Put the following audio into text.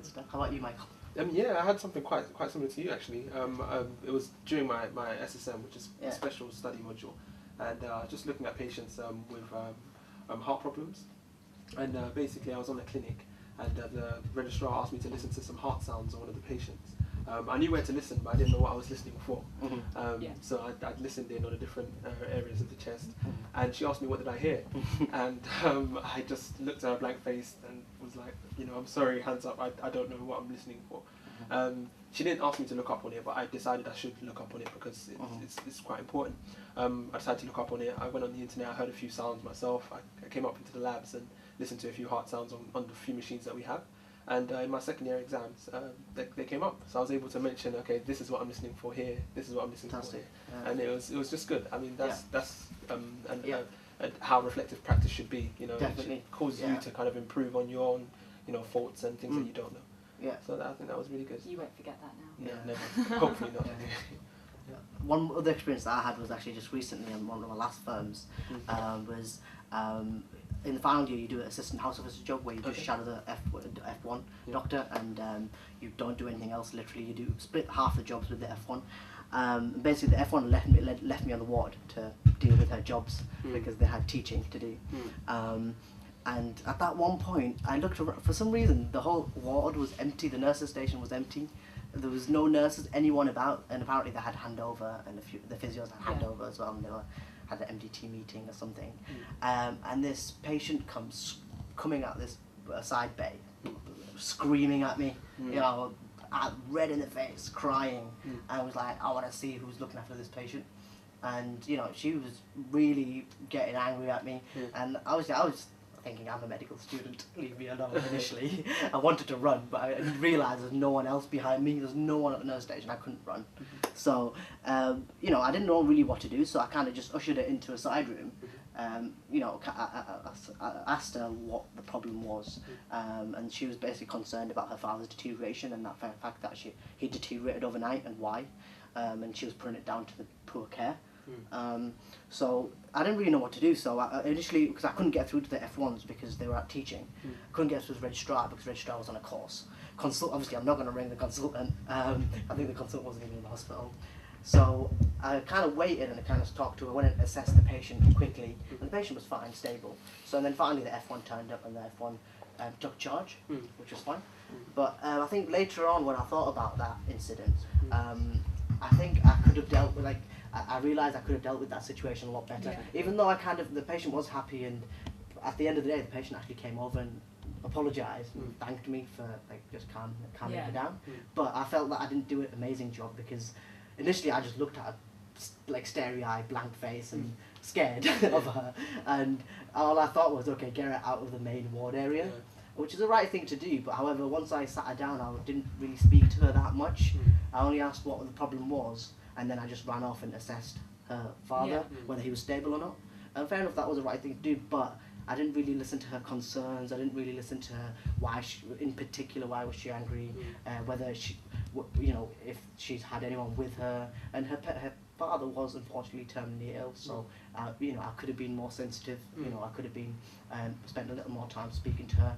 Stuff. How about you, Michael? Yeah, I had something quite similar to you actually. It was during my SSM, which is a special study module, and just looking at patients with heart problems, and basically I was on a clinic, and the registrar asked me to listen to some heart sounds on one of the patients. I knew where to listen, but I didn't know what I was listening for. So I'd listened in on the different areas of the chest, and she asked me what did I hear, and I just looked at her blank face and was like, I'm sorry, hands up, I don't know what I'm listening for. She didn't ask me to look up on it, but I decided I should look up on it because it's quite important. I decided to look up on it. I went on the internet, I heard a few sounds myself. I came up into the labs and listened to a few heart sounds on the few machines that we have. And in my second year exams, they came up. So I was able to mention, okay, this is what I'm listening for here, this is what I'm listening for here. And it was just good. I mean, that's how reflective practice should be. It causes you to kind of improve on your own, faults and things that you don't know. Yeah. So I think that was really good. You won't forget that now. Yeah, never. Hopefully not. One other experience that I had was actually just recently in one of my last firms. Was in the final year you do an assistant house officer job where you just shadow the F1 doctor, and you don't do anything else. Literally, you do split half the jobs with the F1. Basically, the F1 left me on the ward to deal with her jobs because they had teaching to do. And at that one point, I looked around. For some reason, the whole ward was empty. The nurses' station was empty. There was no nurses, anyone about, and apparently they had handover, and the physios had handover as well, and they had an MDT meeting or something. And this patient coming out this side bay, screaming at me, red in the face, crying. I was like, I want to see who's looking after this patient. And she was really getting angry at me, and I was thinking, I'm a medical student, leave me alone. Initially I wanted to run, but I realised there's no one else behind me, there's no one at the nurse station, I couldn't run. So I didn't know really what to do, so I kind of just ushered her into a side room. I asked her what the problem was, and she was basically concerned about her father's deterioration and that fact that he deteriorated overnight and why, and she was putting it down to the poor care. So I didn't really know what to do, so I initially, because I couldn't get through to the F1s because they were out teaching, I couldn't get through to the registrar because the registrar was on a course. Obviously I'm not going to ring the consultant, I think the consultant wasn't even in the hospital. So I kind of waited and I kind of talked to her, went and assessed the patient quickly, and the patient was fine, stable. So then finally the F1 turned up and the F1 took charge, which was fine. But I think later on when I thought about that incident, I think I could have dealt with, I realised I could have dealt with that situation a lot better. Even though the patient was happy, and at the end of the day the patient actually came over and apologised and thanked me for just calming her down. But I felt that I didn't do an amazing job because initially I just looked at her starry-eyed, blank face and scared of her, and all I thought was, okay, get her out of the main ward area. Which is the right thing to do, but however, once I sat her down, I didn't really speak to her that much. I only asked what the problem was, and then I just ran off and assessed her father, whether he was stable or not. And fair enough, that was the right thing to do, but I didn't really listen to her concerns. I didn't really listen to her why was she angry, whether she, if she's had anyone with her, and her father was unfortunately terminally ill. So I could have been more sensitive. I could have been spent a little more time speaking to her.